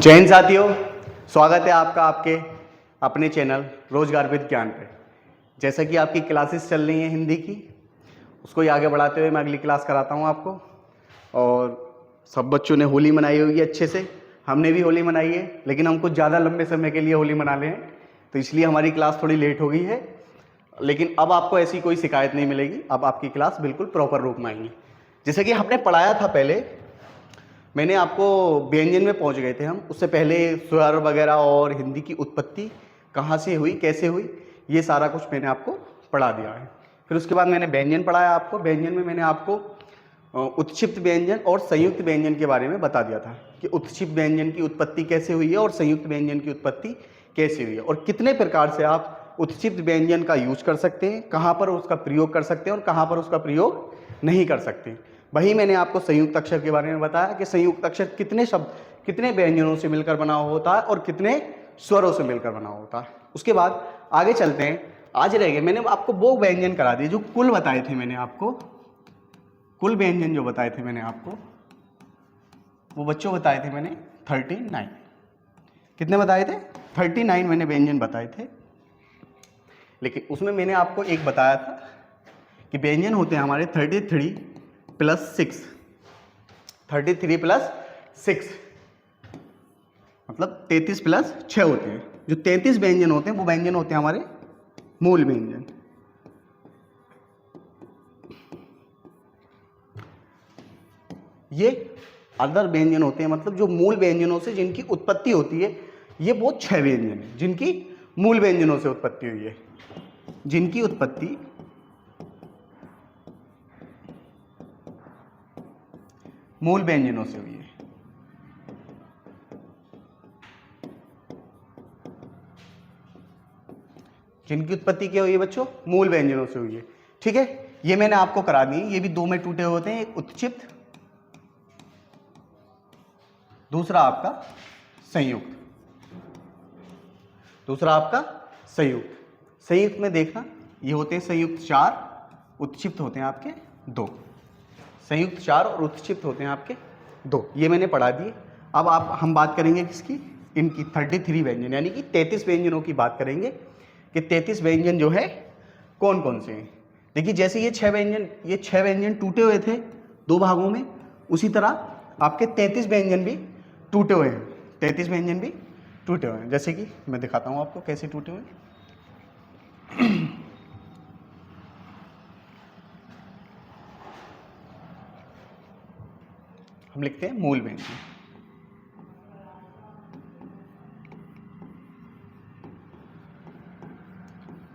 जय हिंद साथियों, स्वागत है आपका आपके अपने चैनल रोजगार विद ज्ञान पे। जैसा कि आपकी क्लासेस चल रही हैं हिंदी की, उसको ही आगे बढ़ाते हुए मैं अगली क्लास कराता हूँ आपको। और सब बच्चों ने होली मनाई होगी अच्छे से, हमने भी होली मनाई है, लेकिन हम कुछ ज़्यादा लंबे समय के लिए होली मना ले हैं, तो इसलिए हमारी क्लास थोड़ी लेट हो गई है। लेकिन अब आपको ऐसी कोई शिकायत नहीं मिलेगी, अब आपकी क्लास बिल्कुल प्रॉपर रूप में आएंगी। जैसे कि हमने पढ़ाया था पहले, मैंने आपको व्यंजन में पहुंच गए थे हम। उससे पहले स्वर वगैरह और हिंदी की उत्पत्ति कहाँ से हुई, कैसे हुई, ये सारा कुछ मैंने आपको पढ़ा दिया है। फिर उसके बाद मैंने व्यंजन पढ़ाया आपको। व्यंजन में मैंने आपको उत्क्षिप्त व्यंजन और संयुक्त व्यंजन के बारे में बता दिया था कि उत्क्षिप्त व्यंजन की उत्पत्ति कैसे हुई है और संयुक्त व्यंजन की उत्पत्ति कैसे हुई है, और कितने प्रकार से आप उत्क्षिप्त व्यंजन का यूज कर सकते हैं, कहाँ पर उसका प्रयोग कर सकते हैं और कहाँ पर उसका प्रयोग नहीं कर सकते। वही मैंने आपको संयुक्त अक्षर के बारे में बताया कि संयुक्त अक्षर कितने शब्द, कितने व्यंजनों से मिलकर बना होता है और कितने स्वरों से मिलकर बना होता है। उसके बाद आगे चलते हैं। आज रह गए, मैंने आपको वो व्यंजन करा दिए जो कुल बताए थे मैंने आपको, कुल व्यंजन जो बताए थे मैंने आपको, वो बच्चों बताए थे मैंने 39। कितने बताए थे? 39 मैंने व्यंजन बताए थे। लेकिन उसमें मैंने आपको एक बताया था कि व्यंजन होते हैं हमारे 33 + 6, 33 + 6 मतलब 33 + 6 होते हैं। जो 33 व्यंजन होते हैं वो व्यंजन होते हैं हमारे मूल व्यंजन। ये अदर व्यंजन होते हैं, मतलब जो मूल व्यंजनों से जिनकी उत्पत्ति होती है, ये वो 6 व्यंजन है जिनकी मूल व्यंजनों से उत्पत्ति हुई है, जिनकी उत्पत्ति मूल व्यंजनों से हुई है। जिनकी उत्पत्ति क्या हुई है बच्चों? मूल व्यंजनों से हुई है। ठीक है, ये मैंने आपको करा दी। ये भी दो में टूटे होते हैं, एक उत्क्षिप्त, दूसरा आपका संयुक्त, दूसरा आपका संयुक्त। संयुक्त में देखना, ये होते हैं संयुक्त 4, उत्क्षिप्त होते हैं आपके 2। संयुक्त 4 और उत्क्षिप्त होते हैं आपके 2। ये मैंने पढ़ा दिए। अब हम बात करेंगे किसकी? इनकी 33 व्यंजन, यानी कि 33 व्यंजनों की बात करेंगे कि 33 व्यंजन जो है कौन कौन से हैं। देखिए, जैसे ये 6 व्यंजन टूटे हुए थे 2 भागों में, उसी तरह आपके 33 व्यंजन भी टूटे हुए हैं। 33 व्यंजन भी टूटे हुए हैं, जैसे कि मैं दिखाता हूं आपको कैसे टूटे हुए हैं। हम लिखते हैं मूल व्यंजन।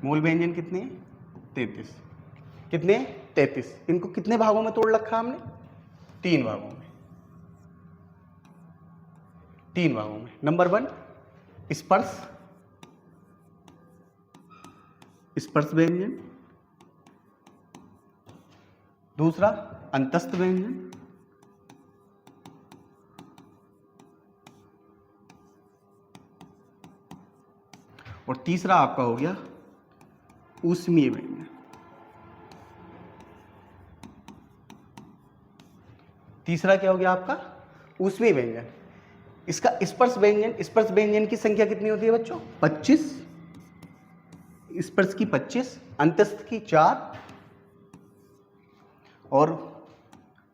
मूल व्यंजन कितने हैं? 33। कितने? 33। इनको कितने भागों में तोड़ रखा हमने? 3 भागों में। 3 भागों में। नंबर 1 स्पर्श, स्पर्श व्यंजन। दूसरा अंतस्थ व्यंजन। और तीसरा आपका हो गया ऊष्मीय व्यंजन। तीसरा क्या हो गया आपका? ऊष्मीय व्यंजन। इसका स्पर्श व्यंजन, स्पर्श व्यंजन की संख्या कितनी होती है बच्चों? 25। स्पर्श की 25, अंतस्थ की 4, और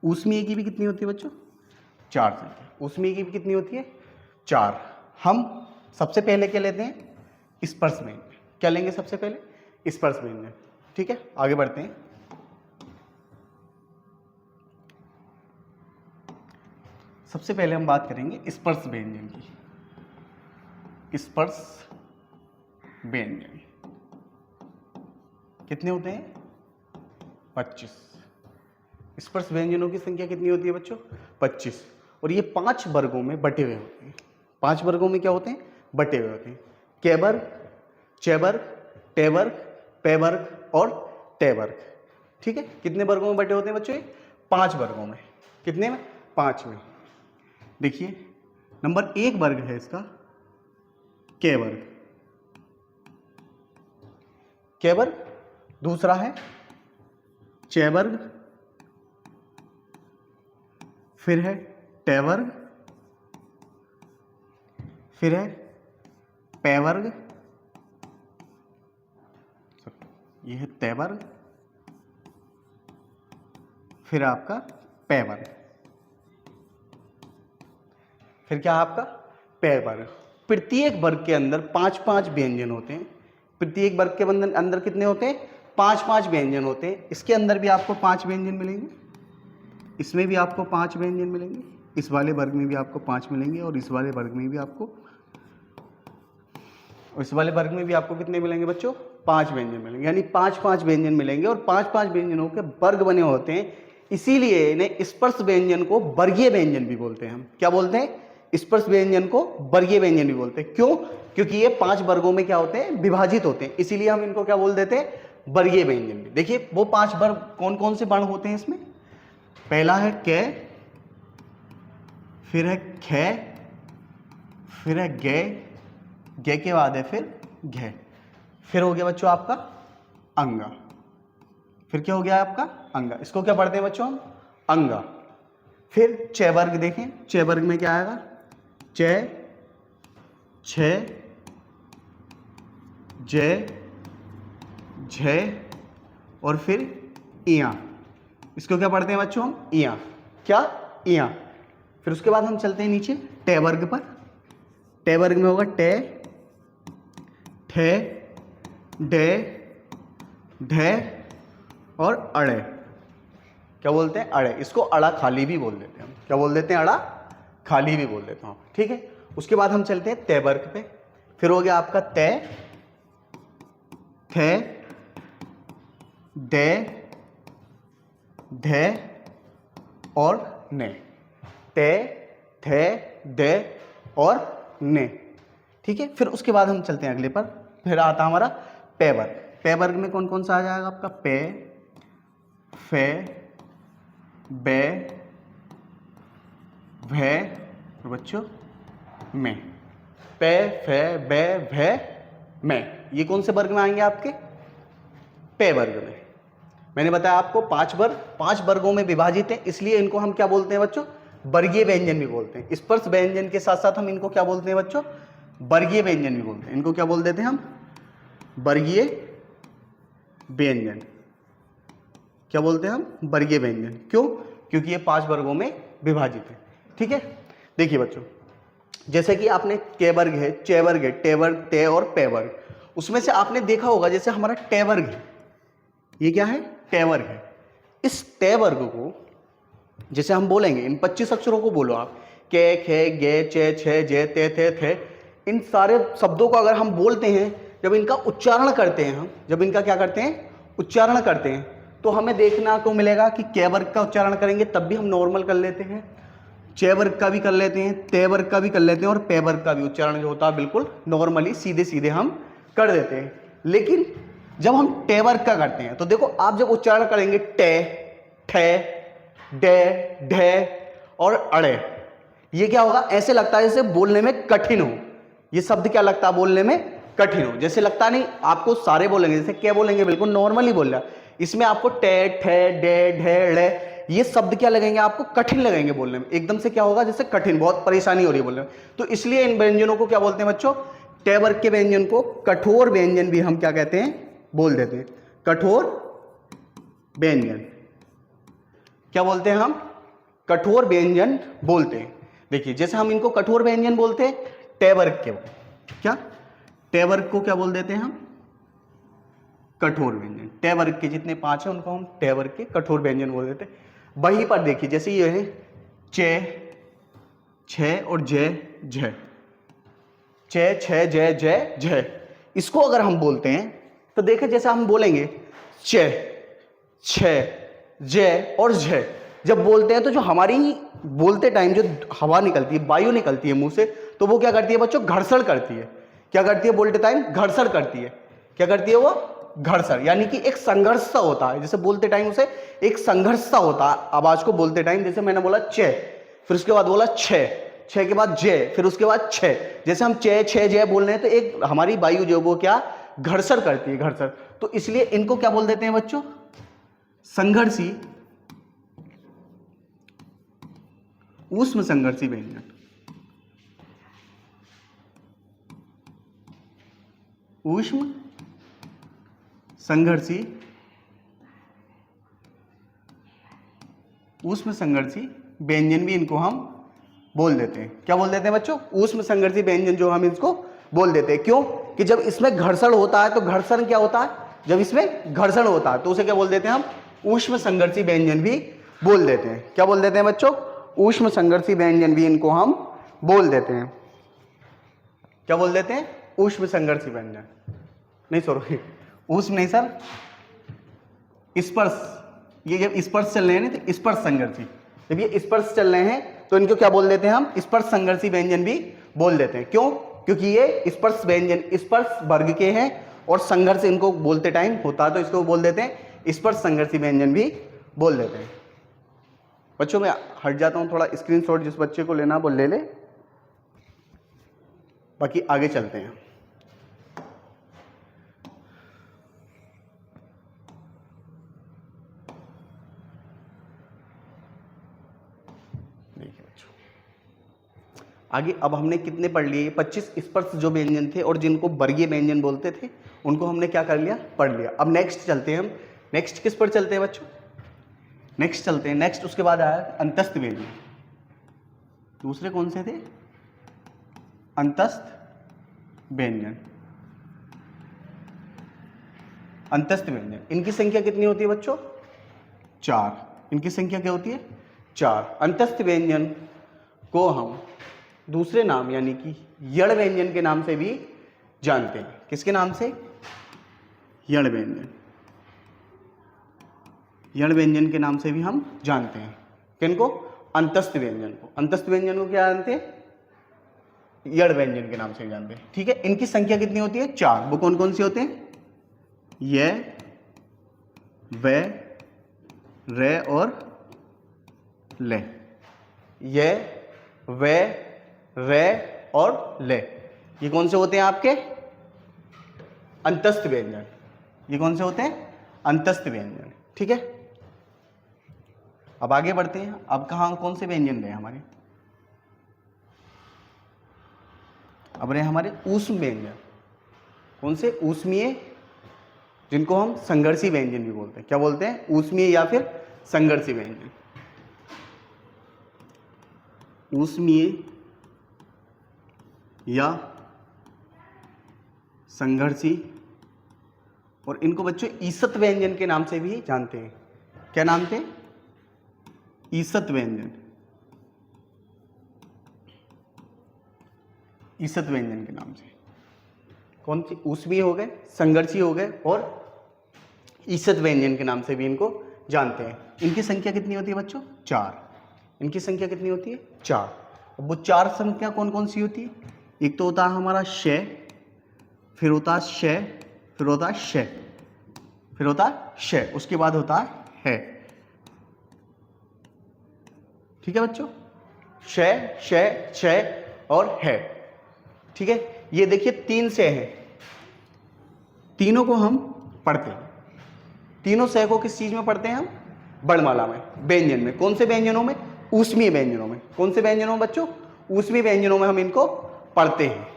ऊष्मीय की भी कितनी होती है बच्चों? 4 संख्या। ऊष्मीय की भी कितनी होती है? 4। हम सबसे पहले क्या लेते हैं? स्पर्श व्यंजन। क्या लेंगे सबसे पहले? स्पर्श व्यंजन। ठीक है, आगे बढ़ते हैं। सबसे पहले हम बात करेंगे स्पर्श व्यंजन की। स्पर्श व्यंजन कितने होते हैं? 25। स्पर्श व्यंजनों की संख्या कितनी होती है बच्चों? 25। और ये 5 वर्गों में बटे हुए होते हैं। 5 वर्गों में क्या होते हैं? बटे हुए होते हैं। के वर्ग, चे वर्ग, टे वर्ग, पे वर्ग और टे वर्ग। ठीक है, कितने वर्गों में बटे होते हैं बच्चों? 5 वर्गों में। कितने में? 5 में। देखिए, नंबर 1 वर्ग है इसका के वर्ग। के वर्ग। दूसरा है चे वर्ग, फिर है टे वर्ग, फिर है पे वर्ग, ये है ते वर्ग, फिर आपका पे वर्ग, फिर क्या आपका पे वर्ग। प्रत्येक वर्ग के अंदर 5-5 व्यंजन होते हैं। प्रत्येक वर्ग के अंदर कितने होते हैं? 5-5 व्यंजन होते हैं। इसके अंदर भी आपको 5 व्यंजन मिलेंगे, इसमें भी आपको 5 व्यंजन मिलेंगे, इस वाले वर्ग में भी आपको 5 मिलेंगे, और इस वाले वर्ग में भी आपको, इस वाले वर्ग में भी आपको कितने मिलेंगे बच्चों? 5 व्यंजन मिलेंगे। यानी 5-5 व्यंजन मिलेंगे, और 5-5 व्यंजनों के वर्ग बने होते हैं। इसीलिए इन्हें स्पर्श व्यंजन को वर्गीय व्यंजन भी बोलते हैं। हम क्या बोलते हैं? स्पर्श व्यंजन को वर्गीय व्यंजन भी बोलते हैं। क्यों? क्योंकि ये 5 वर्गों में क्या होते हैं? विभाजित होते हैं। इसीलिए हम इनको क्या बोल देते हैं? वर्गीय व्यंजन भी। देखिए वो 5 वर्ग कौन कौन से वर्ण होते हैं इसमें? पहला है कै, फिर है खे, फिर है गे, गे के बाद है फिर घे, फिर हो गया बच्चों आपका अंगा। फिर क्या हो गया आपका? अंगा। इसको क्या पढ़ते हैं बच्चों हम? अंगा। फिर च वर्ग देखें, च वर्ग में क्या आएगा? च, छ, ज, झ, और फिर इया। इसको क्या पढ़ते हैं बच्चों हम? इया। क्या? इया। फिर उसके बाद हम चलते हैं नीचे टे वर्ग पर। टे वर्ग में होगा टे, ठे, डे, ढे और अड़े। क्या बोलते हैं? अड़े। इसको अड़ा खाली भी बोल देते हैं हम। क्या बोल देते हैं? अड़ा खाली भी बोल देते हैं। ठीक है। उसके बाद हम चलते हैं ते वर्ग पे। फिर हो गया आपका ते, थे, दे, धे और ने। ते, थे, दे और ने। ठीक है। फिर उसके बाद हम चलते हैं अगले पर। फिर आता हमारा पे वर्ग। पे वर्ग में कौन कौन सा आ जाएगा आपका? पे, फे, बे, भे और बच्चों में। पे, फे, बे, भे, में। ये कौन से वर्ग में आएंगे आपके? पे वर्ग में। मैंने बताया आपको 5 वर्ग 5 वर्गों में विभाजित है, इसलिए इनको हम क्या बोलते हैं बच्चों? वर्गीय व्यंजन भी बोलते हैं। स्पर्श व्यंजन के साथ साथ हम इनको क्या बोलते हैं बच्चों? वर्गीय व्यंजन भी बोलते हैं। इनको क्या बोल देते हैं हम? वर्गीय व्यंजन। क्या बोलते हैं हम? वर्गीय व्यंजन। क्यों? क्योंकि ये 5 वर्गों में विभाजित है। ठीक है। देखिए बच्चों, जैसे कि आपने के वर्ग है, चे वर्ग है, टे वर्ग, ते और पे वर्ग, उसमें से आपने देखा होगा जैसे हमारा टे वर्ग है, ये क्या है? टे वर्ग है। इस टे वर्ग को जैसे हम बोलेंगे, इन 25 अक्षरों को बोलो आप, के, खे, गे, चे, छे, जे, ते, थे, इन सारे शब्दों को अगर हम बोलते हैं, जब इनका उच्चारण करते हैं हम, जब इनका क्या करते हैं? उच्चारण करते हैं, तो हमें देखना को मिलेगा कि के वर्ग का उच्चारण करेंगे तब भी हम नॉर्मल कर लेते हैं, चे वर्ग का भी कर लेते हैं, ते वर्ग का भी कर लेते हैं, और पे वर्ग का भी उच्चारण जो होता है बिल्कुल नॉर्मली सीधे सीधे हम कर देते हैं। लेकिन जब हम टे वर्ग का करते हैं तो देखो, आप जब उच्चारण करेंगे टे, ठे, डे, ढे और अड़े, ये क्या होगा? ऐसे लगता है जैसे बोलने में कठिन हो। ये शब्द क्या लगता है? बोलने में कठिन हो। जैसे लगता नहीं आपको सारे बोलेंगे, जैसे क्या बोलेंगे बिल्कुल नॉर्मली बोल रहा है, इसमें आपको टे, ठे, डे, ढे, ड़े, ये शब्द क्या लगेंगे? आपको कठिन लगेंगे बोलने में। एकदम से क्या होगा? जैसे कठिन, बहुत परेशानी हो रही है बोलने में। तो इसलिए इन व्यंजनों को क्या बोलते हैं बच्चों? टे वर्ग के व्यंजन को कठोर व्यंजन भी हम क्या कहते हैं? बोल देते हैं। कठोर व्यंजन। क्या बोलते हैं हम? कठोर व्यंजन बोलते हैं। देखिए जैसे हम इनको कठोर व्यंजन बोलते हैं टे वर्ग के, क्या टे वर्ग को क्या बोल देते हैं हम? कठोर व्यंजन। टे वर्ग के जितने 5 हैं उनको हम टे वर्ग के कठोर व्यंजन बोल देते हैं। वहीं पर देखिए जैसे ये है चे, छे और जे, झ, चे, छे, जे, जे, झ, इसको अगर हम बोलते हैं तो देखिए जैसे हम बोलेंगे चे, छे, जे और झ, जब बोलते हैं तो जो हमारी बोलते टाइम जो हवा निकलती है, वायु निकलती है मुंह से, तो वो क्या करती है बच्चों? घर्षण करती है। क्या करती है? बोलते टाइम घर्षण करती है। क्या करती है वो? घर्षण। यानी कि एक संघर्ष सा होता है, जैसे बोलते टाइम उसे एक संघर्ष सा होता है आवाज को बोलते टाइम। जैसे मैंने बोला चे, फिर उसके बाद बोला छे, छे के बाद जे, फिर उसके बाद छे, जैसे हम चे, छे, जे बोल रहे हैं तो एक हमारी वायु जो वो क्या घर्षण करती है, घर्षण। तो इसलिए इनको क्या बोल देते हैं बच्चों? संघर्षी, ऊष्म संघर्षी व्यंजन। ऊष्म संघर्षी व्यंजन भी इनको हम बोल देते हैं। क्या बोल देते हैं बच्चों? ऊष्म संघर्षी व्यंजन जो हम इसको बोल देते हैं। क्यों? कि जब इसमें घर्षण होता है तो घर्षण क्या होता है? जब इसमें घर्षण होता है तो उसे क्या बोल देते हैं हम? ऊष्म संघर्षी व्यंजन भी बोल देते हैं। क्या बोल देते हैं बच्चों? ऊष्म संघर्षी व्यंजन भी इनको हम बोल देते हैं। क्या बोल देते हैं? ऊष्म संघर्षी व्यंजन। नहीं सॉरी, ऊष्म नहीं सर, स्पर्श। ये जब स्पर्श चल रहे हैं ना तो स्पर्श संघर्षी, जब ये स्पर्श चल रहे हैं तो इनको क्या बोल देते हैं हम? स्पर्श संघर्षी व्यंजन भी बोल देते हैं। क्यों? क्योंकि ये स्पर्श व्यंजन स्पर्श वर्ग के हैं और संघर्ष इनको बोलते टाइम होता है तो इसको बोल देते हैं स्पर्श संघर्षी व्यंजन भी बोल देते हैं। बच्चों मैं हट जाता हूं थोड़ा, स्क्रीनशॉट जिस बच्चे को लेना वो ले ले, बाकी आगे चलते हैं। देखिए बच्चों आगे अब हमने कितने पढ़ लिए? 25 स्पर्श जो व्यंजन थे और जिनको वर्गीय व्यंजन बोलते थे उनको हमने क्या कर लिया? पढ़ लिया। अब नेक्स्ट चलते हैं हम। नेक्स्ट किस पर चलते हैं बच्चों? नेक्स्ट चलते हैं, नेक्स्ट उसके बाद आया अंतस्थ व्यंजन। दूसरे कौन से थे? अंतस्थ व्यंजन। अंतस्थ व्यंजन इनकी संख्या कितनी होती है बच्चों? 4। इनकी संख्या क्या होती है? 4। अंतस्थ व्यंजन को हम दूसरे नाम यानी कि यड़ व्यंजन के नाम से भी जानते हैं। किसके नाम से? यड़ व्यंजन। यड़ व्यंजन के नाम से भी हम जानते हैं। किनको? अंतस्थ व्यंजन को। अंतस्थ व्यंजन को क्या जानते हैं? यड़ व्यंजन के नाम से जानते हैं। ठीक है, इनकी संख्या कितनी होती है? 4। वो कौन कौन से होते हैं? ये, वे, रे और ले। ये, वे, रे और ले, ये कौन से होते हैं आपके? अंतस्थ व्यंजन। ये कौन से होते हैं? अंतस्थ व्यंजन। ठीक है, अब आगे बढ़ते हैं। अब कहाँ कौन से व्यंजन रहे हमारे? अब रहे हमारे ऊष्म व्यंजन। कौन से? ऊष्मीय, जिनको हम संघर्षी व्यंजन भी बोलते हैं। क्या बोलते हैं? ऊष्मीय या फिर संघर्षी व्यंजन। ऊष्मीय या संघर्षी, और इनको बच्चों ईसत व्यंजन के नाम से भी जानते हैं। क्या नाम थे? ईसत व्यंजन। ईसत व्यंजन के नाम से। कौन सी? ऊष्मीय हो गए, संघर्षी हो गए और ईसत व्यंजन के नाम से भी इनको जानते हैं। इनकी संख्या कितनी होती है बच्चों? 4। इनकी संख्या कितनी होती है? 4। अब वो 4 संख्या कौन कौन सी होती है? एक तो होता है हमारा शय, फिर होता है शय, फिर होता है शय, फिर होता है शय, उसके बाद होता है। ठीक है बच्चों, शय, शय, शय और है। ठीक है, ये देखिए 3 शय हैं, तीनों को हम पढ़ते हैं। तीनों शय को किस चीज में पढ़ते हैं हम? वर्णमाला में, व्यंजन में। कौन से व्यंजनों में? ऊष्मीय व्यंजनों में। कौन से व्यंजनों में बच्चों? ऊष्मीय व्यंजनों में हम इनको पढ़ते हैं।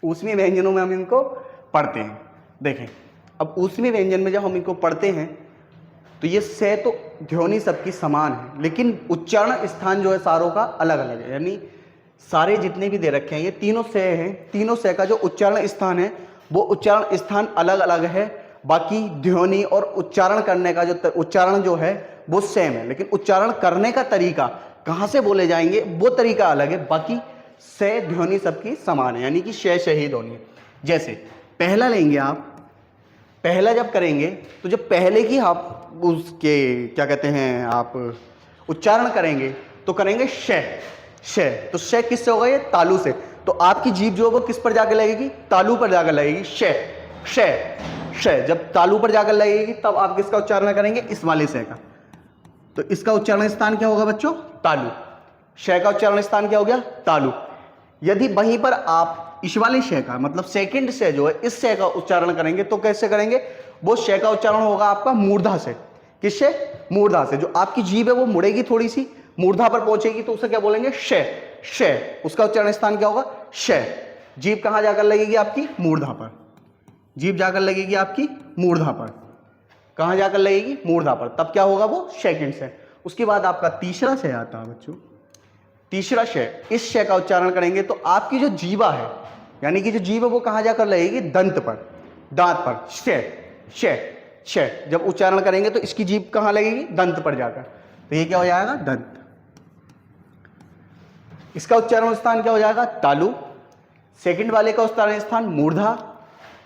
ऊष्मीय व्यंजनों में हम इनको पढ़ते हैं। देखें, अब ऊष्मीय व्यंजन में जब हम इनको पढ़ते हैं तो ये शय तो ध्वनि सबकी समान है, लेकिन उच्चारण स्थान जो है सारों का अलग अलग है। यानी सारे जितने भी दे रखे हैं ये तीनों शय हैं, तीनों शय का जो उच्चारण स्थान है वो उच्चारण स्थान अलग अलग है। बाकी ध्वनि और उच्चारण करने का जो उच्चारण जो है वो सेम है, लेकिन उच्चारण करने का तरीका कहाँ से बोले जाएंगे वो तरीका अलग है। बाकी शय ध्वनि सबकी समान है, यानी कि शय शय ध्वनि। जैसे पहला लेंगे आप, पहला जब करेंगे तो जब पहले की आप उसके क्या कहते हैं आप उच्चारण करेंगे तो करेंगे शय, शय। तो शय किससे होगा? ये तालु से। तो आपकी जीभ जो है वो किस पर जाकर लगेगी? तालु पर जाकर लगेगी। शय, शय, शय। जब तालु पर जाकर लगेगी तब आप किसका उच्चारण करेंगे? इस वाले शय का। तो इसका उच्चारण स्थान क्या होगा बच्चों? तालु। शय का उच्चारण स्थान क्या हो गया? तालु। यदि वहीं पर आप इस वाले शय का मतलब सेकंड शय जो है इस शय का उच्चारण करेंगे तो कैसे करेंगे? वो शय का उच्चारण होगा आपका मूर्धा से। किससे? मूर्धा से। जो आपकी जीभ है वो मुड़ेगी, थोड़ी सी मूर्धा पर पहुंचेगी तो उसे क्या बोलेंगे, श। श, उसका उच्चारण स्थान क्या होगा, श। जीभ कहां जाकर लगेगी आपकी, मूर्धा पर। जीभ जाकर लगेगी आपकी मूर्धा पर। कहां जाकर लगेगी, मूर्धा पर। तब क्या होगा वो, सेकंड से। उसके बाद आपका तीसरा श आता है बच्चों। तीसरा श, इस श का उच्चारण करेंगे तो आपकी जो जीवा है, यानी कि जो जीभ है वो कहां जाकर लगेगी, दंत पर, दांत पर। श श श, जब उच्चारण करेंगे तो इसकी जीभ कहां लगेगी, दंत पर जाकर। तो ये क्या हो जाएगा, दंत। इसका उच्चारण स्थान क्या हो जाएगा, तालु। सेकंड वाले का उच्चारण स्थान मूर्धा,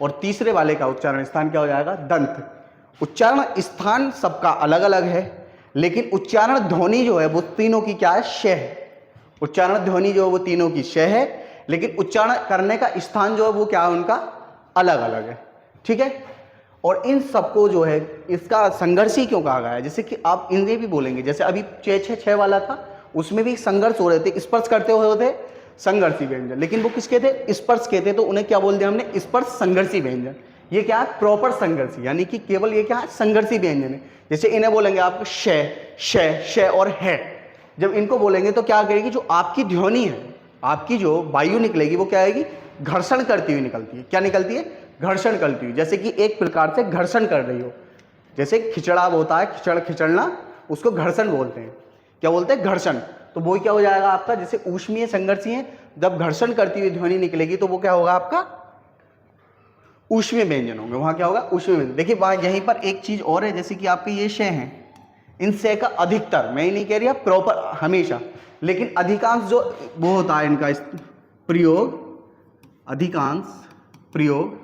और तीसरे वाले का उच्चारण स्थान क्या हो जाएगा, दंत। उच्चारण स्थान सबका अलग अलग है, लेकिन उच्चारण ध्वनि जो है वो तीनों की क्या है, श है। उच्चारण ध्वनि जो है वो तीनों की श है, लेकिन उच्चारण करने का स्थान जो है वो क्या है, उनका अलग अलग है। ठीक है। और इन सबको जो है, इसका संघर्षी क्यों कहा गया है, जैसे कि आप इनमें भी बोलेंगे, जैसे अभी 6 वाला था, उसमें भी संघर्ष हो रहे थे, स्पर्श करते हुए होते संघर्षी व्यंजन, लेकिन वो किसके थे, स्पर्श के थे, तो उन्हें क्या बोल दिया हमने, स्पर्श संघर्षी व्यंजन। ये क्या है, प्रॉपर संघर्षी, यानी कि केवल ये क्या है, संघर्षी व्यंजन है। जैसे इन्हें बोलेंगे आप श श श और है, जब इनको बोलेंगे तो क्या करेगी, जो आपकी ध्वनि है, आपकी जो वायु निकलेगी वो क्या आएगी, घर्षण करती हुई निकलती है। क्या निकलती है, घर्षण करती हुई, जैसे कि एक प्रकार से घर्षण कर रही हो। जैसे खिचड़ा होता है, खिचड़ना, उसको घर्षण बोलते हैं। क्या बोलते हैं, घर्षण। तो वो क्या हो जाएगा आपका, जैसे ऊष्मीय संघर्षी है, जब घर्षण करती हुई ध्वनि निकलेगी तो वो क्या होगा आपका, ऊष्मीय व्यंजन होंगे। वहां क्या होगा, ऊष्मीय व्यंजन। देखिए वहां यहीं पर एक चीज और है, जैसे कि आपके ये श हैं, इन श का अधिकतर, मैं ही नहीं कह रही प्रॉपर हमेशा, लेकिन अधिकांश जो वो होता है इनका प्रयोग, अधिकांश प्रयोग,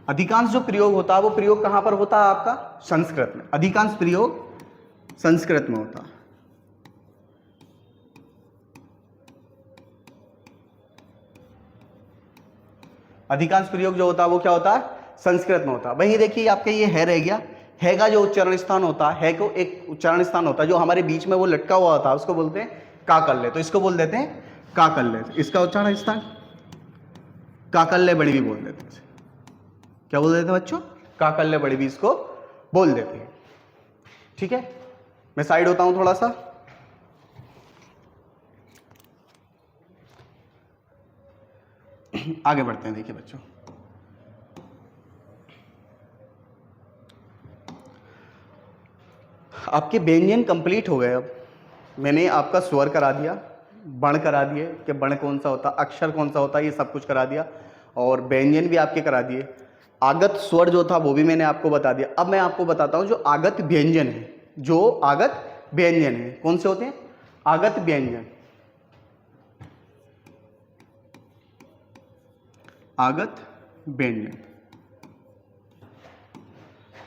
अधिकांश जो प्रयोग होता है वो प्रयोग कहां पर होता है आपका, संस्कृत में। अधिकांश प्रयोग संस्कृत में होता है। अधिकांश प्रयोग जो होता है वो क्या होता है, संस्कृत में होता है। वही देखिए आपके ये है रह गया, है का जो उच्चारण स्थान होता है, है को एक उच्चारण स्थान होता है जो हमारे बीच में वो लटका हुआ होता है, उसको बोलते हैं काकल्य। तो इसको बोल देते हैं काकल्य। इसका उच्चारण स्थान काकल्य बड़ी भी बोल देते हैं। क्या बोल देते हैं बच्चों, काकल्य बड़ी भी इसको बोल देते हैं। ठीक है, मैं साइड होता हूं थोड़ा सा। आगे बढ़ते हैं। देखिए बच्चों, आपके व्यंजन कंप्लीट हो गए। अब मैंने आपका स्वर करा दिया, वर्ण करा दिए कि वर्ण कौन सा होता, अक्षर कौन सा होता, ये सब कुछ करा दिया, और व्यंजन भी आपके करा दिए। आगत स्वर जो था वो भी मैंने आपको बता दिया। अब मैं आपको बताता हूं जो आगत व्यंजन है, जो आगत व्यंजन है कौन से होते हैं, आगत व्यंजन। आगत व्यंजन,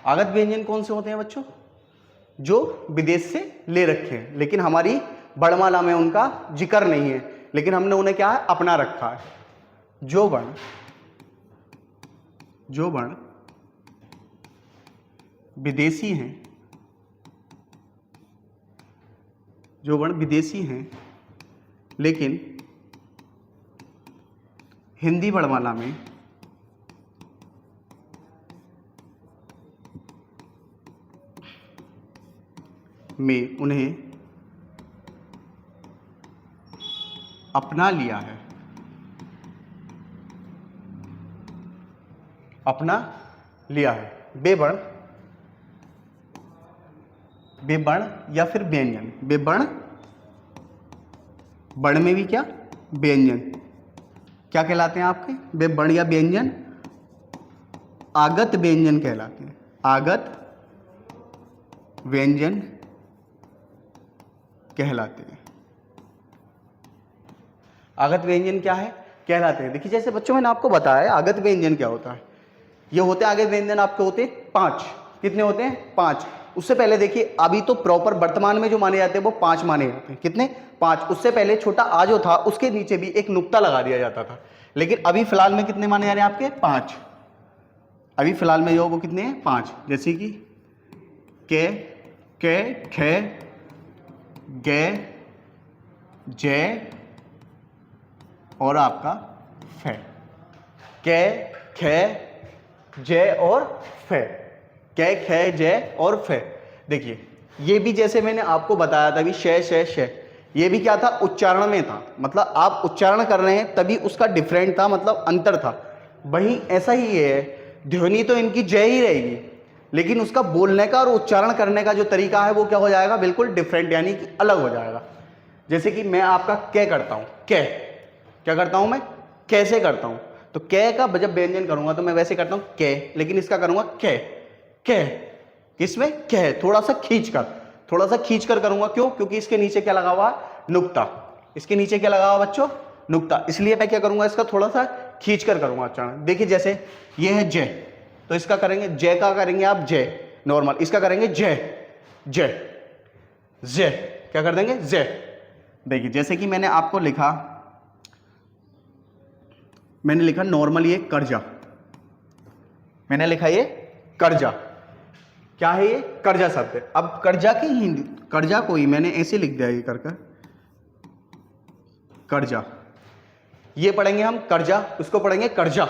आगत व्यंजन कौन से होते हैं बच्चों, जो विदेश से ले रखे हैं, लेकिन हमारी वर्णमाला में उनका जिक्र नहीं है, लेकिन हमने उन्हें क्या है, अपना रखा है। जो वर्ण विदेशी हैं, जो वर्ण विदेशी हैं, लेकिन हिंदी वर्णमाला में उन्हें अपना लिया है, अपना लिया है। बेवर्ण, बेवर्ण या फिर व्यंजन, बेवर्ण, वर्ण में भी क्या, व्यंजन, क्या कहलाते हैं आपके, बेवर्ण या व्यंजन, आगत व्यंजन कहलाते हैं। आगत व्यंजन कहलाते हैं। आगत व्यंजन क्या है, कहलाते हैं। देखिए जैसे बच्चों मैंने आपको बताया आगत व्यंजन क्या होता है। ये होते हैं आगत व्यंजन आपके होते हैं 5। कितने होते हैं, 5। उससे पहले देखिए अभी तो प्रॉपर वर्तमान में जो माने जाते हैं वो 5 माने जाते हैं। कितने, 5। उससे पहले छोटा आ जो था उसके नीचे भी एक नुक्ता लगा दिया जाता था, लेकिन अभी फिलहाल में कितने माने जा रहे हैं आपके, 5। अभी फिलहाल में जो वो कितने हैं, 5। जैसे कि के, खे, गे, जय और आपका फे। के, खे, जय और फे। के, खे, जय और फे। देखिए ये भी जैसे मैंने आपको बताया था अभी श, ये भी क्या था, उच्चारण में था, मतलब आप उच्चारण कर रहे हैं तभी उसका डिफरेंट था, मतलब अंतर था। वहीं ऐसा ही है, ध्वनि तो इनकी जय ही रहेगी, लेकिन उसका बोलने का और उच्चारण करने का जो तरीका है वो क्या हो जाएगा, बिल्कुल डिफरेंट, यानी कि अलग हो जाएगा। जैसे कि मैं आपका कै करता हूं, कै क्या करता हूं मैं, कैसे करता हूं, तो कै का जब व्यंजन करूंगा तो मैं वैसे करता हूं कै, लेकिन इसका करूंगा कै, कै किसमें, कै थोड़ा सा खींच कर करूंगा। क्यों, क्योंकि इसके नीचे क्या लगा हुआ, नुक्ता, इसके नीचे क्या लगा हुआ बच्चों, नुक्ता, इसलिए मैं क्या करूंगा, इसका थोड़ा सा खींच कर करूंगा उच्चारण। देखिए जैसे ये है जय, तो इसका करेंगे जय का करेंगे आप जय नॉर्मल, इसका करेंगे जय, जय, जय क्या कर देंगे, जय। देखिए जैसे कि मैंने आपको लिखा, मैंने लिखा नॉर्मल ये कर्जा, मैंने लिखा ये कर्जा, क्या है ये, कर्जा शब्द है। अब कर्जा की हिंदी, कर्जा को ही मैंने ऐसे लिख दिया ये कर कर्जा, ये पढ़ेंगे हम कर्जा, उसको पढ़ेंगे कर्जा,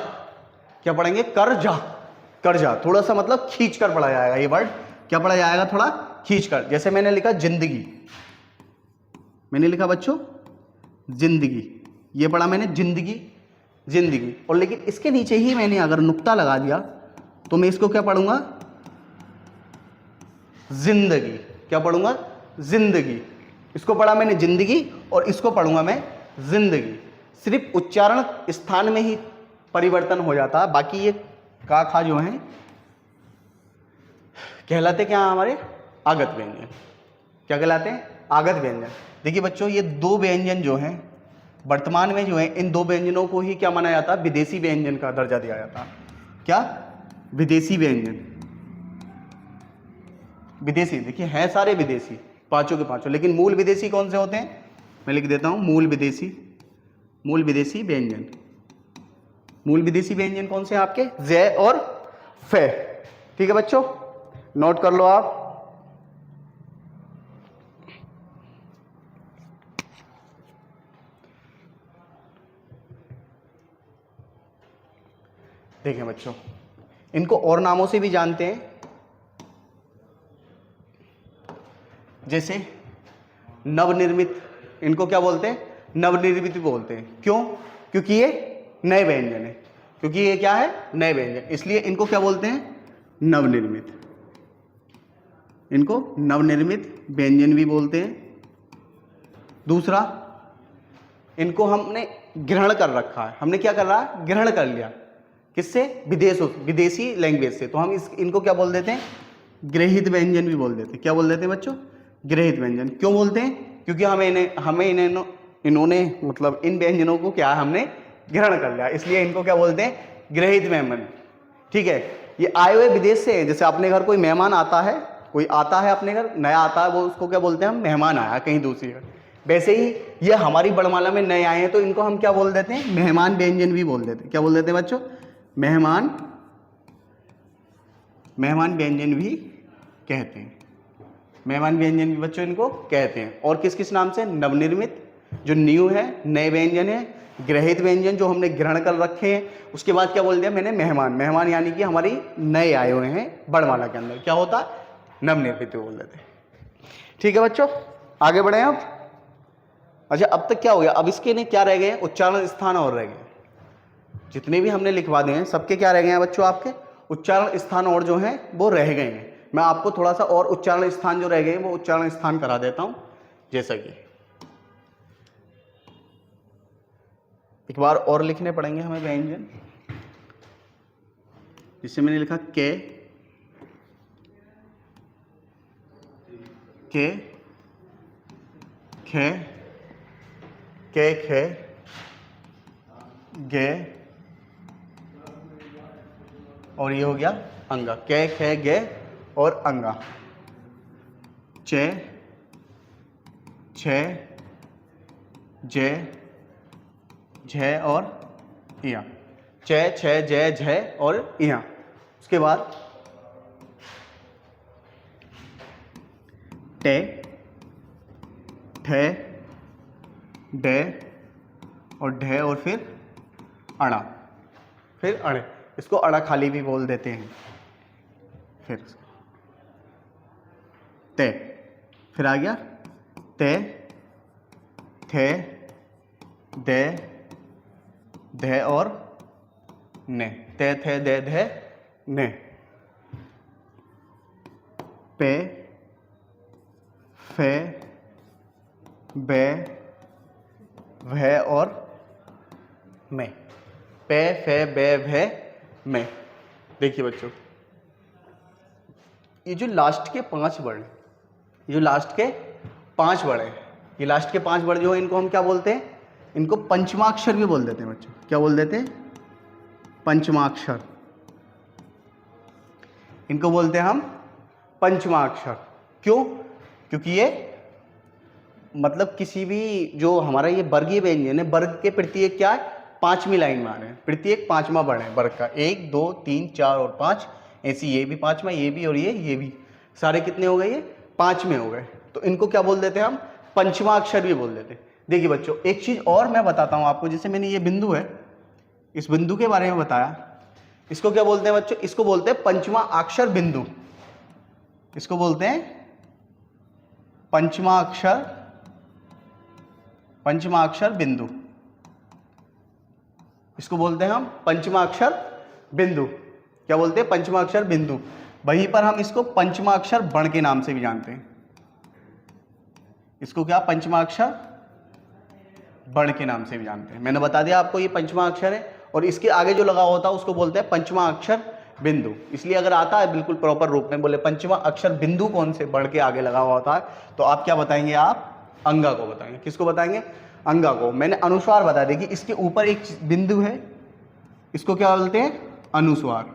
क्या पढ़ेंगे, कर्जा, कर्जा थोड़ा सा मतलब खींच कर पढ़ा जाएगा, ये वर्ड क्या पढ़ा जाएगा, थोड़ा खींच कर। जैसे मैंने लिखा जिंदगी, मैंने लिखा बच्चों जिंदगी, ये पढ़ा मैंने जिंदगी, जिंदगी, और लेकिन इसके नीचे ही मैंने अगर नुक्ता लगा दिया तो मैं इसको क्या पढ़ूंगा, जिंदगी, क्या पढ़ूंगा, जिंदगी, इसको पढ़ा मैंने जिंदगी और इसको पढ़ूंगा मैं जिंदगी। सिर्फ उच्चारण स्थान में ही परिवर्तन हो जाता है, बाकी ये का खा जो है कहलाते क्या हमारे, आगत व्यंजन, क्या कहलाते हैं, आगत व्यंजन। देखिए बच्चों ये दो व्यंजन जो हैं वर्तमान में जो है, इन दो व्यंजनों को ही क्या माना जाता है, विदेशी व्यंजन का दर्जा दिया जाता है। क्या, विदेशी व्यंजन, विदेशी, देखिए हैं सारे विदेशी, पांचों के पांचों, लेकिन मूल विदेशी कौन से होते हैं, मैं लिख देता हूं मूल विदेशी, मूल विदेशी व्यंजन, मूल विदेशी व्यंजन कौन से हैं आपके, जय और फे। ठीक है बच्चों, नोट कर लो आप। देखें बच्चों, इनको और नामों से भी जानते हैं, जैसे नवनिर्मित, इनको क्या बोलते हैं, नवनिर्मित बोलते हैं। क्यों, क्योंकि ये नए व्यंजन है, क्योंकि ये क्या है, नए व्यंजन, इसलिए इनको क्या बोलते हैं, नवनिर्मित, इनको नवनिर्मित व्यंजन भी बोलते हैं। दूसरा, इनको हमने ग्रहण कर रखा है, हमने क्या कर रहा है, ग्रहण कर लिया, किससे, विदेशी लैंग्वेज से, तो हम इनको क्या बोल देते हैं, ग्रहित व्यंजन भी बोल देते हैं। क्या बोल देते हैं बच्चों, ग्रहित व्यंजन। क्यों बोलते हैं, क्योंकि इन्होंने मतलब इन व्यंजनों को क्या हमने ग्रहण कर लिया, इसलिए इनको क्या बोलते हैं, ग्रहित व्यंजन। ठीक है, ये आए हुए विदेश से हैं, जैसे अपने घर कोई मेहमान आता है, कोई आता है अपने घर नया आता है, वो उसको क्या बोलते हैं हम, मेहमान आया कहीं दूसरी घर। वैसे ही ये हमारी वर्णमाला में नए आए हैं, तो इनको हम क्या बोल देते हैं, मेहमान व्यंजन भी बोल देते हैं। क्या बोल देते हैं बच्चों, मेहमान, मेहमान व्यंजन भी कहते हैं, मेहमान व्यंजन भी बच्चों इनको कहते हैं। और किस किस नाम से, नवनिर्मित जो न्यू है, नए व्यंजन है, ग्रहित व्यंजन जो हमने ग्रहण कर रखे हैं, उसके बाद क्या बोल दिया मैंने, मेहमान, मेहमान यानी कि हमारी नए आए हुए हैं वर्णमाला के अंदर, क्या होता है, नवनिर्मित बोल देते हैं। ठीक है बच्चों, आगे बढ़े अब। अच्छा अब तक क्या हो गया, अब इसके ने क्या रह गए, उच्चारण स्थान और रह गए, जितने भी हमने लिखवा दिए हैं सबके क्या रह गए हैं बच्चों, आपके उच्चारण स्थान और जो हैं वो रह गए हैं। मैं आपको थोड़ा सा और उच्चारण स्थान जो रह गए हैं वो उच्चारण स्थान करा देता हूं। जैसा कि एक बार और लिखने पड़ेंगे हमें व्यंजन, जिससे मैंने लिखा के, खे, के, खे, गे, और ये हो गया अंगा, कै, खे, गे और अंगा, चे, छे, जे, झे और इया, चे, छे, जे, झे और इया। उसके बाद टे, ठे, डे और ढे और फिर अड़ा, फिर अड़े, इसको अड़ा खाली भी बोल देते हैं। फिर ते, फिर आ गया ते, थे, दे, धे और ने, ते, थे, दे, धे, ने, पे, फे, बे, भे और में, पे, फे, बे, भे, में। देखिए बच्चों, ये जो लास्ट के 5 वर्ड, जो लास्ट के 5 वर्ड है, ये लास्ट के 5 वर्ड जो है इनको हम क्या बोलते हैं? इनको पंचमाक्षर भी बोल देते हैं बच्चों। क्या बोल देते हैं? पंचमाक्षर। इनको बोलते हैं हम पंचमाक्षर। क्यों? क्योंकि ये मतलब किसी भी जो हमारा ये वर्गीय व्यंजन है, वर्ग के प्रत्येक क्या है? 5वीं लाइन में आ रहे हैं, प्रत्येक 5वां वर्ण है वर्ग का। 1 2 3 4 और 5, ऐसी ये भी 5वां, ये भी और ये भी, सारे कितने हो गए? ये 5 में हो गए। तो इनको क्या बोल देते हैं हम? पंचमा अक्षर भी बोल देते हैं। देखिए बच्चों, एक चीज और मैं बताता हूं आपको। जैसे मैंने ये बिंदु है, इस बिंदु के बारे में बताया, इसको क्या बोलते हैं बच्चों? इसको बोलते हैं पंचमा अक्षर बिंदु। इसको बोलते हैं पंचमा अक्षर बिंदु। इसको बोलते हैं हम पंचमा अक्षर बिंदु। क्या बोलते हैं? पंचमा अक्षर बिंदु। वहीं पर हम इसको पंचमा अक्षर वर्ण के नाम से भी जानते हैं। इसको क्या? पंचमा अक्षर वर्ण के नाम से भी जानते हैं। मैंने बता दिया आपको, ये पंचमा अक्षर है और इसके आगे जो लगा होता है उसको बोलते हैं पंचमा अक्षर बिंदु। इसलिए अगर आता है बिल्कुल प्रॉपर रूप में, बोले पंचमा अक्षर बिंदु कौन से वर्ण के आगे लगा हुआ होता है, तो आप क्या बताएंगे? आप अंगा को बताएंगे। किसको बताएंगे? अंगा को। मैंने अनुस्वार बता दिया कि इसके ऊपर एक बिंदु है, इसको क्या बोलते हैं? अनुस्वार।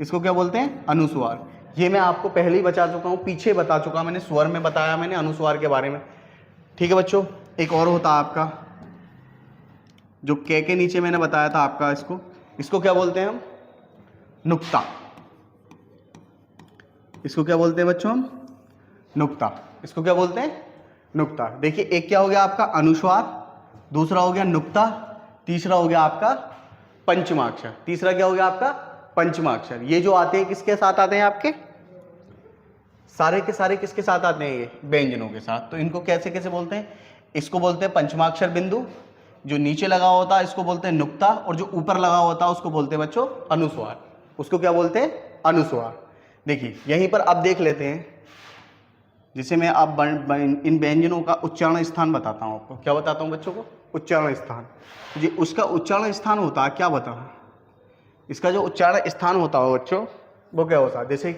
इसको क्या बोलते हैं? अनुस्वार। ये मैं आपको पहले ही बता चुका हूं, पीछे बता चुका मैंने, स्वर में बताया मैंने अनुस्वार के बारे में। ठीक है बच्चों, एक और होता है आपका जो के नीचे मैंने बताया था आपका, इसको क्या बोलते हैं हम? नुक्ता। इसको क्या बोलते हैं बच्चों हम? नुक्ता। इसको क्या बोलते हैं? नुक्ता। देखिए, एक क्या हो गया आपका? अनुस्वार, दूसरा हो गया नुक्ता, तीसरा हो गया आपका पंचमाक्षर। तीसरा क्या हो गया आपका? पंचमाक्षर। ये जो आते हैं किसके साथ आते हैं आपके? सारे के सारे किसके साथ आते हैं? ये व्यंजनों के साथ। तो इनको कैसे कैसे बोलते हैं? इसको बोलते हैं पंचमाक्षर बिंदु, जो नीचे लगा होता है इसको बोलते हैं नुक्ता, और जो ऊपर लगा होता है उसको बोलते हैं बच्चों अनुस्वार। उसको क्या बोलते हैं? अनुस्वार। देखिए यहीं पर अब देख लेते हैं, जिसे मैं अब इन व्यंजनों का उच्चारण स्थान बताता हूं आपको। क्या बताता हूं बच्चों को? उच्चारण स्थान। जी, उसका उच्चारण स्थान होता है, क्या बताऊं? इसका जो उच्चारण स्थान होता है बच्चों, वो क्या होता है? जैसे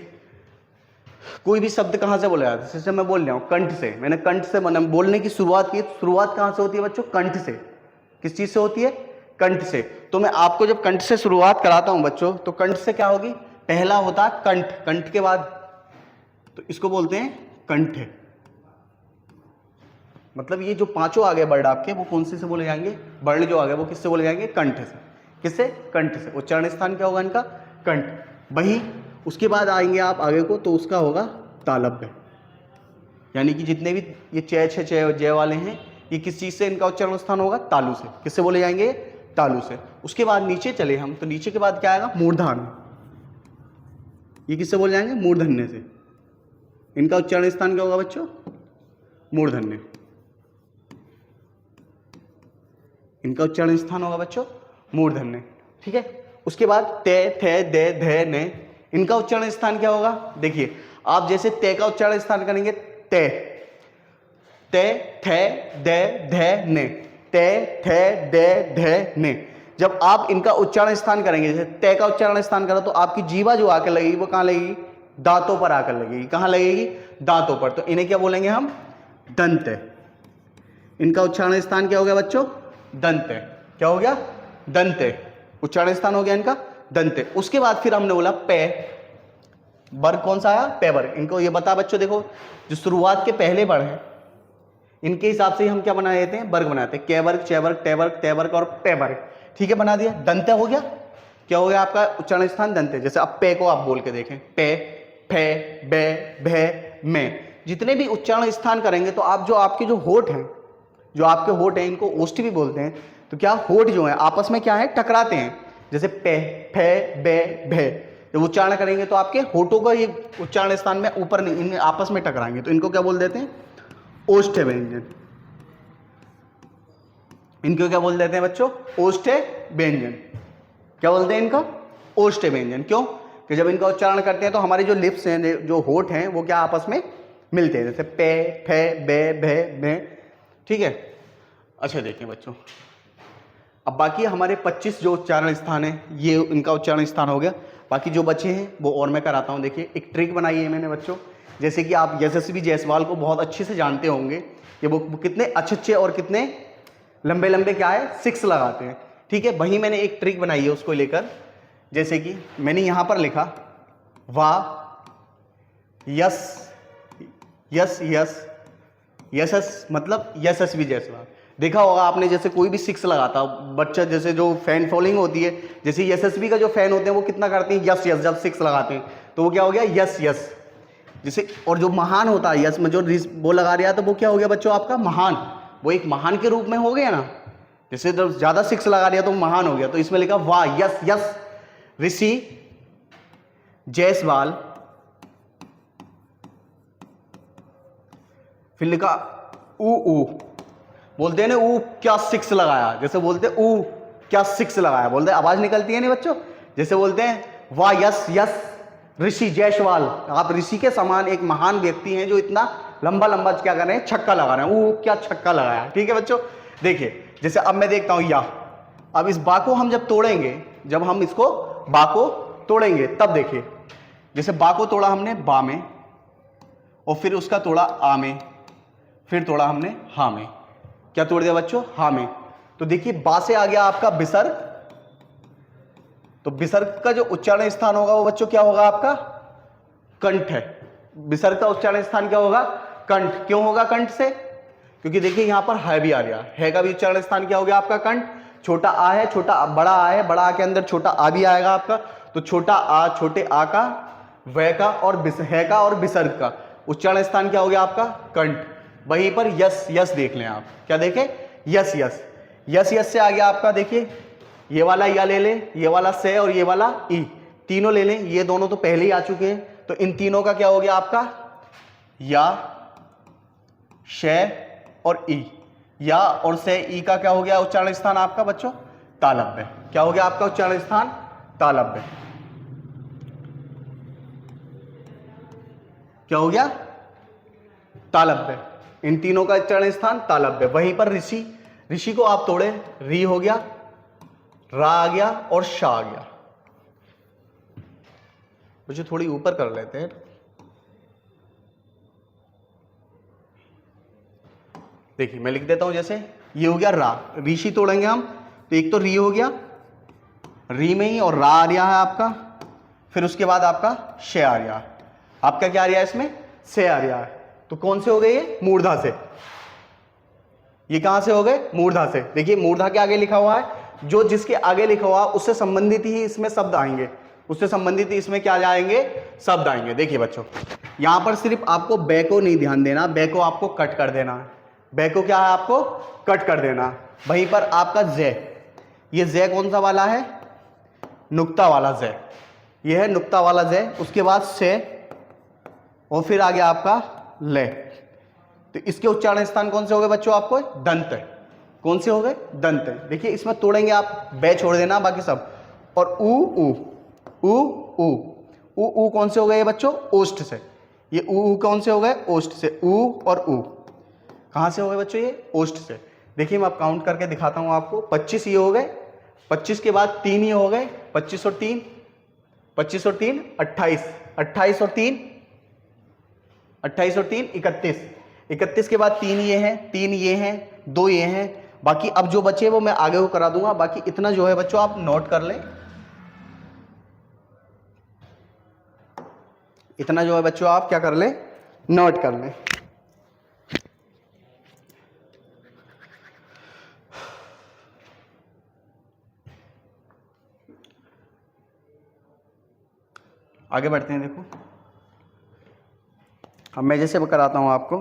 कोई भी शब्द कहां से बोला जाता है? जैसे मैं बोल रहा हूं कंठ से, मैंने कंठ से बोलने की शुरुआत की। शुरुआत कहां से होती है बच्चों? कंठ से। किस चीज से होती है? कंठ से। तो मैं आपको जब कंठ से शुरुआत कराता हूं बच्चों, तो कंठ से क्या होगी? पहला होता है कंठ, कंठ के बाद, तो इसको बोलते हैं कंठ। मतलब ये जो पांचों आ गए वर्ड आपके, वो कौन से बोले जाएंगे? वर्ण जो आ गए वो किससे बोले जाएंगे? कंठ से। किससे? कंठ से। उच्चारण स्थान क्या होगा इनका? कंठ। वही उसके बाद आएंगे आप आगे को, तो उसका होगा तालव्य। यानी कि जितने भी ये चे छे चे जय वाले हैं, ये किस चीज से इनका उच्चारण स्थान होगा? तालु से। किससे बोले जाएंगे? तालु से। उसके बाद नीचे चले हम, तो नीचे के बाद क्या आएगा? मूर्धन्य। ये किससे बोले जाएंगे? मूर्धन्य से। इनका उच्चारण स्थान क्या होगा बच्चों? मूर्धन्य। इनका उच्चारण स्थान होगा बच्चों मूर्धन्य। ठीक है। उसके बाद ते, थे, दे, धे, ने, इनका उच्चारण स्थान क्या होगा? देखिए, आप जैसे ते का उच्चारण स्थान करेंगे ते, ते, थे, दे, धे, ने, ते, थे, दे, धे, ने। जब आप इनका उच्चारण स्थान करेंगे, जैसे ते का उच्चारण स्थान करो, तो आपकी जीवा जो आकर लगेगी वो कहां लगेगी? दांतों पर आकर लगेगी। कहां लगेगी? दांतों पर। तो इन्हें क्या बोलेंगे हम? दंत। इनका उच्चारण स्थान क्या हो गया बच्चों? दंत। क्या हो गया? दंत। उच्चारण स्थान हो गया इनका दंत। उसके बाद फिर हमने बोला पे। वर्ग कौन सा आया? पे वर्ग। इनको ये बता बच्चों, देखो जो शुरुआत के पहले वर्ग हैं, इनके हिसाब से हम क्या बना देते हैं? वर्ग बनाते हैं। के वर्ग, चे वर्ग, टे वर्ग, ते वर्ग और पे वर्ग। ठीक है, बना दिया। दंत हो गया। क्या हो गया आपका उच्चारण स्थान? दंत। जैसे अब पे को आप बोल के देखें, पे, फे, बे, भे, में। जितने भी उच्चारण स्थान करेंगे, तो आप जो आपके जो होठ हैं, जो आपके होठ हैं, इनको ओष्ठ भी बोलते हैं। तो क्या होठ जो है आपस में क्या है? टकराते हैं। जैसे पे, फे, बे, भे। जब उच्चारण करेंगे तो आपके होठों का ये उच्चारण स्थान में ऊपर नहीं, इनमें आपस में टकराएंगे, तो इनको क्या बोल देते हैं? ओष्ठ्य व्यंजन। इनको क्या बोल देते हैं बच्चों? ओष्ठ्य व्यंजन। क्या बोलते हैं इनको? ओष्ठ्य व्यंजन। क्यों? कि जब इनका उच्चारण करते हैं तो हमारी जो लिप्स हैं, जो होठ हैं, वो क्या आपस में मिलते हैं, जैसे पे, फे, बे, भे, भे। ठीक है। अच्छा देखिए बच्चों, अब बाकी हमारे 25 जो उच्चारण स्थान है, ये इनका उच्चारण स्थान हो गया। बाकी जो बचे हैं वो और मैं कराता हूँ। देखिए एक ट्रिक बनाई है मैंने बच्चों, जैसे कि आप यशस्वी जायसवाल को बहुत अच्छे से जानते होंगे कि वो कितने अच्छे और कितने लंबे लंबे क्या है, सिक्स लगाते हैं। ठीक है, वहीं मैंने एक ट्रिक बनाई है उसको लेकर। जैसे कि मैंने यहां पर लिखा वा, यस, यस, यस, यशस, मतलब यशस्वी जायसवाल। देखा होगा आपने, जैसे कोई भी सिक्स लगाता बच्चा, जैसे जो फैन फॉलोइंग होती है, जैसे यशस्वी का जो फैन होते हैं वो कितना करते हैं? Yes yes. जब सिक्स लगाते हैं तो वो क्या हो गया? Yes yes. जैसे, और जो महान होता है, यस में जो वो लगा रहा है, तो वो क्या हो गया बच्चों आपका? महान। वो एक महान के रूप में हो गया ना। जैसे जब ज्यादा सिक्स लगा दिया तो महान हो गया। तो इसमें लिखा वाह, यस यस, ऋषि जायसवाल। फिर लिखा ऊ ऊ, बोलते हैं ना ऊ क्या सिक्स लगाया, जैसे बोलते हैं ऊ क्या सिक्स लगाया, बोलते हैं, आवाज निकलती है नहीं बच्चों। जैसे बोलते हैं वाह यस यस, ऋषि जायसवाल। आप ऋषि के समान एक महान व्यक्ति हैं जो इतना लंबा लंबा क्या कर रहे हैं? छक्का लगा रहे हैं। ऊ क्या छक्का लगाया। ठीक है बच्चों। देखिए जैसे अब मैं देखता हूं या, अब इस बा को हम जब तोड़ेंगे, जब हम इसको बा को तोड़ेंगे तब देखिए, जैसे बा को तोड़ा हमने बा में, और फिर उसका तोड़ा आ में, फिर तोड़ा हमने हा में। क्या तोड़ दिया बच्चों? हा में। तो देखिए बा से आ गया आपका विसर्ग। तो विसर्ग का जो उच्चारण स्थान होगा वो बच्चों क्या होगा आपका? कंठ है। विसर्ग का उच्चारण स्थान क्या होगा? कंठ। क्यों होगा कंठ से? क्योंकि देखिए यहां पर है भी आ गया, है का भी उच्चारण स्थान क्या हो गया आपका? कंठ। छोटा आ है, छोटा बड़ा आ है, बड़ा आ के अंदर छोटा आ भी आएगा आपका। तो छोटा आ, छोटे आ का, वह का और है का और विसर्ग का उच्चारण स्थान क्या हो गया आपका? कंठ। वहीं पर यस यस देख लें आप, क्या देखें? Yes yes. यस यस से आ गया आपका, देखिए ये वाला या ले लें, ये वाला से और ये वाला ई, तीनों ले लें। ये दोनों तो पहले ही आ चुके हैं, तो इन तीनों का क्या हो गया आपका? या, शे और ई। या और से ई का क्या हो गया उच्चारण स्थान आपका बच्चों? तालव्य। क्या हो गया आपका उच्चारण स्थान? तालव्य। क्या हो गया? तालव्य। इन तीनों का उच्चारण स्थान तालव्य। वहीं पर ऋषि, ऋषि को आप तोड़े, री हो गया, रा आ गया और शा आ गया। मुझे थोड़ी ऊपर कर लेते हैं। देखिए मैं लिख देता हूं, जैसे ये हो गया रा, ऋषि तोड़ेंगे हम तो एक तो री हो गया, री में ही और रा आ रहा है आपका, फिर उसके बाद आपका शे आ रहा है। आपका क्या आ रहा है इसमें? से आ रहा है। तो कौन से हो गए ये? मूर्धा से। ये कहां से हो गए? मूर्धा से। देखिए मूर्धा के आगे लिखा हुआ है, जो जिसके आगे लिखा हुआ उससे संबंधित ही इसमें शब्द आएंगे, उससे संबंधित ही इसमें क्या जाएंगे? शब्द आएंगे। देखिए बच्चों यहां पर सिर्फ आपको बे को नहीं ध्यान देना, बे को आपको कट कर देना है। बे को क्या है? आपको कट कर देना। वहीं पर आपका जे, ये जे कौन सा वाला है? नुक्ता वाला जे। ये है नुक्ता वाला जे। उसके बाद से और फिर आ गया आपका ले। तो इसके उच्चारण स्थान कौन से हो गए बच्चों आपको? दंत। कौन से हो गए? दंत। देखिए इसमें तोड़ेंगे आप, बे छोड़ देना बाकी सब। और ऊ ऊ, ऊ ऊ, ऊ ऊ कौन से हो गए बच्चों? ओष्ठ से। ये ऊ कौन से हो गए? ओष्ठ से। ऊ और ऊ कहां से हो गए बच्चों? ये ओष्ठ से। देखिए मैं अब काउंट करके दिखाता हूं आपको। 25 ये हो गए, 25 के बाद 3 ये हो गए, 25 और 3, 25 और 3 28, 28 और 3, 28 और 3 31, 31 के बाद 3 ये हैं, 3 ये हैं, 2 ये हैं। बाकी अब जो बचे वो मैं आगे को करा दूंगा। बाकी इतना जो है बच्चों आप नोट कर लें। इतना जो है बच्चों आप क्या कर लें? नोट कर लें। आगे बढ़ते हैं। देखो अब मैं जैसे कराता हूं आपको।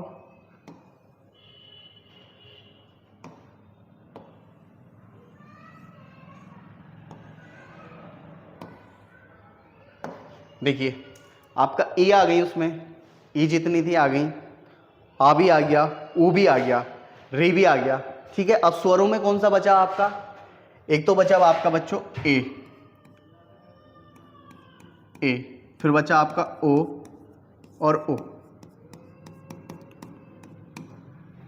देखिए आपका ए आ गई, उसमें ई जितनी थी आ गई, आ भी आ गया, ऊ भी आ गया, रे भी आ गया। ठीक है, अब स्वरों में कौन सा बचा आपका? एक तो बचा आपका बच्चों ए, फिर बचा आपका ओ और ओ।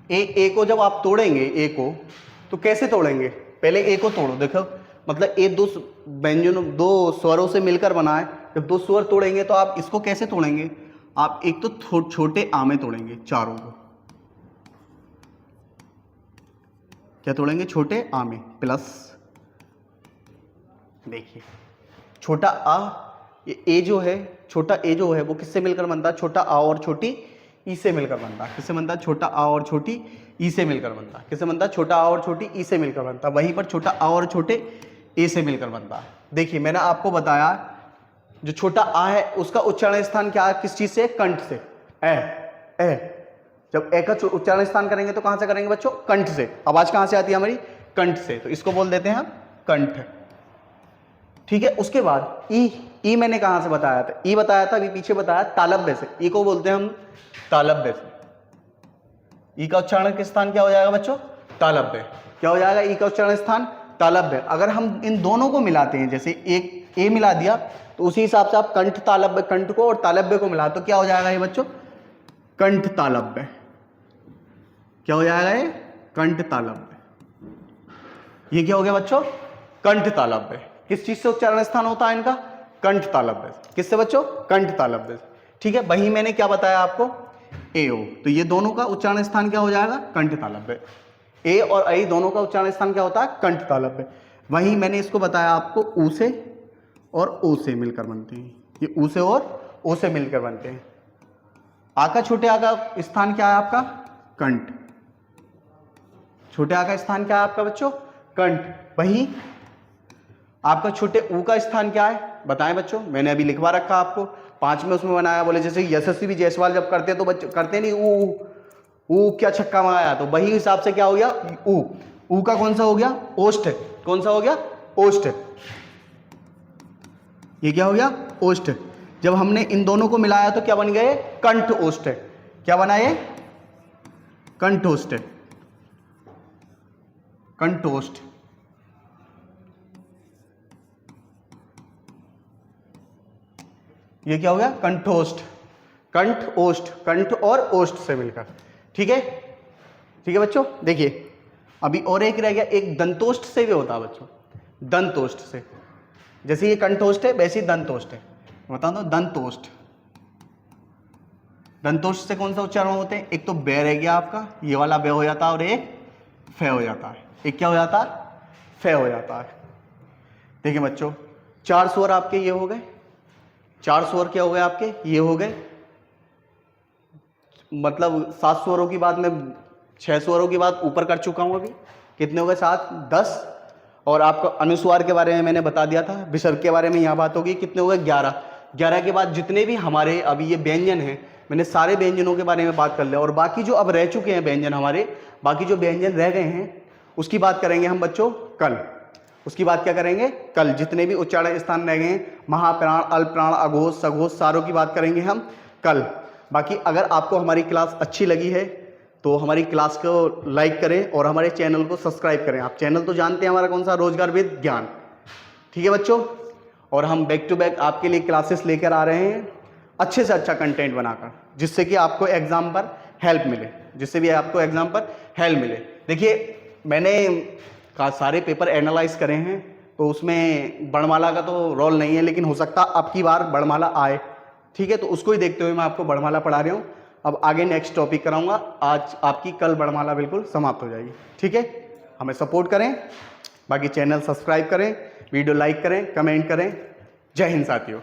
ए को जब आप तोड़ेंगे, ए को तो कैसे तोड़ेंगे? पहले ए को तोड़ो, देखो मतलब ए दो व्यंजनों, दो स्वरों से मिलकर बना है। जब दो स्वर तोड़ेंगे तो आप इसको कैसे तोड़ेंगे? आप एक तो छोटे आ में तोड़ेंगे चारों को। क्या तोड़ेंगे? छोटे आ में प्लस, देखिए छोटा आ, ये ए जो है, छोटा ए जो है वो किससे मिलकर बनता है? छोटा आ और छोटी ई से मिलकर बनता है। किससे बनता है? छोटा आ और छोटी ई से मिलकर बनता है। किससे बनता है? छोटा आ और छोटी ई से मिलकर बनता है। वहीं पर छोटा आ और छोटे ए से मिलकर बनता है। देखिए मैंने आपको बताया जो छोटा आ है उसका उच्चारण स्थान क्या है? किस चीज से? कंठ से। ए जब ए का उच्चारण स्थान करेंगे तो कहां से करेंगे बच्चों? कंठ से। आवाज कहां से आती है हमारी? कंठ से। तो इसको बोल देते हैं हम कंठ। ठीक है, उसके बाद ई मैंने कहां से बताया था? ई बताया था, अभी पीछे बताया तालव्य से। ई को बोलते हैं हम तालव्य से। ई का उच्चारण किस स्थान क्या हो जाएगा बच्चों? तालव्य। क्या हो जाएगा ई का उच्चारण स्थान? तालव्य। अगर हम इन दोनों को मिलाते हैं, जैसे एक ए मिला दिया तो उसी हिसाब से आप कंठ तालव्य, कंठ को और तालव्य को मिला तो क्या हो जाएगा ये बच्चों? कंठ तालव्य। क्या हो जाएगा ये? कंठ तालव्य। ये क्या हो गया बच्चों? कंठ तालव्य। किस चीज से उच्चारण स्थान होता है इनका? कंठ तालव्य से। किससे बच्चों? कंठ तालव्य से। ठीक है, वही मैंने क्या बताया आपको? ए ओ। तो ये दोनों का उच्चारण स्थान क्या हो जाएगा? कंठ तालव्य। ए और ऐ दोनों का उच्चारण स्थान क्या होता है? कंठ तालव्य। वहीं मैंने इसको बताया आपको ऊ से और ओ से मिलकर बनते हैं। ये ऊ से और ओ से मिलकर बनते हैं। आ का, छोटे आ का स्थान क्या है आपका? कंठ। छोटे आ का स्थान क्या है आपका बच्चों? कंठ। वहीं आपका छोटे ऊ का स्थान क्या है? बताएं बच्चों, मैंने अभी लिखवा रखा आपको, 5 में उसमें बनाया। बोले जैसे यशस्वी भी जायसवाल जब करते तो बच्चे करते नहीं ऊ क्या छक्का मारा, तो वही हिसाब से क्या हो गया? ऊ का कौन सा हो गया? ओष्ठ। कौन सा हो गया? ओष्ठ। ये क्या हो गया? ओष्ठ। जब हमने इन दोनों को मिलाया तो क्या बन गए? कंठ ओष्ठ। क्या बना ये? कंठोष्ठ। कंठोष्ठ। ये क्या हो गया? कंठोष्ठ। कंठ ओष्ठ, कंठ और ओष्ठ से मिलकर। ठीक है, ठीक है बच्चों। देखिए अभी और एक रह गया, एक दंतोष्ठ से भी होता है बच्चों। दंतोष्ठ से, जैसे ये कंठोष्ठ है वैसे ही दंतोष्ठ है। बता दो दंतोष्ठ। दंतोष्ठ से कौन सा उच्चारण होते हैं? एक तो बे रह गया आपका, ये वाला बे हो जाता है, और एक फे हो जाता है। एक क्या हो जाता है? फे हो जाता है। देखिए बच्चों 4 स्वर आपके ये हो गए। 4 स्वर क्या हो गए आपके? ये हो गए। मतलब 7 स्वरों की बात मैं 6 स्वरों की बात ऊपर कर चुका हूं। अभी कितने हो गए? 7, 10। और आपको अनुस्वार के बारे में मैंने बता दिया था। विसर्ग के बारे में यहाँ बात होगी। कितने हो गए? 11। 11 के बाद जितने भी हमारे अभी ये व्यंजन हैं, मैंने सारे व्यंजनों के बारे में बात कर लिया। और बाकी जो अब रह चुके हैं व्यंजन हमारे, बाकी जो व्यंजन रह गए हैं उसकी बात करेंगे हम बच्चों कल। उसकी बात क्या करेंगे? कल। जितने भी उच्चारण स्थान रह गए हैं, महाप्राण, अल्पप्राण, अघोष, सघोष, सारों की बात करेंगे हम कल। बाकी अगर आपको हमारी क्लास अच्छी लगी है तो हमारी क्लास को लाइक करें और हमारे चैनल को सब्सक्राइब करें। आप चैनल तो जानते हैं हमारा कौन सा? रोजगार विद ज्ञान। ठीक है बच्चों, और हम बैक टू बैक आपके लिए क्लासेस लेकर आ रहे हैं, अच्छे से अच्छा कंटेंट बनाकर, जिससे कि आपको एग्जाम पर हेल्प मिले, जिससे भी आपको एग्जाम पर हेल्प मिले। देखिए मैंने सारे पेपर एनालाइज करे हैं, तो उसमें वर्णमाला का तो रोल नहीं है, लेकिन हो सकता अब की बार वर्णमाला आए। ठीक है, तो उसको ही देखते हुए मैं आपको वर्णमाला पढ़ा रहा हूँ। अब आगे नेक्स्ट टॉपिक कराऊंगा। आज आपकी कल वर्णमाला बिल्कुल समाप्त हो जाएगी। ठीक है, हमें सपोर्ट करें, बाकी चैनल सब्सक्राइब करें, वीडियो लाइक करें, कमेंट करें। जय हिंद साथियों।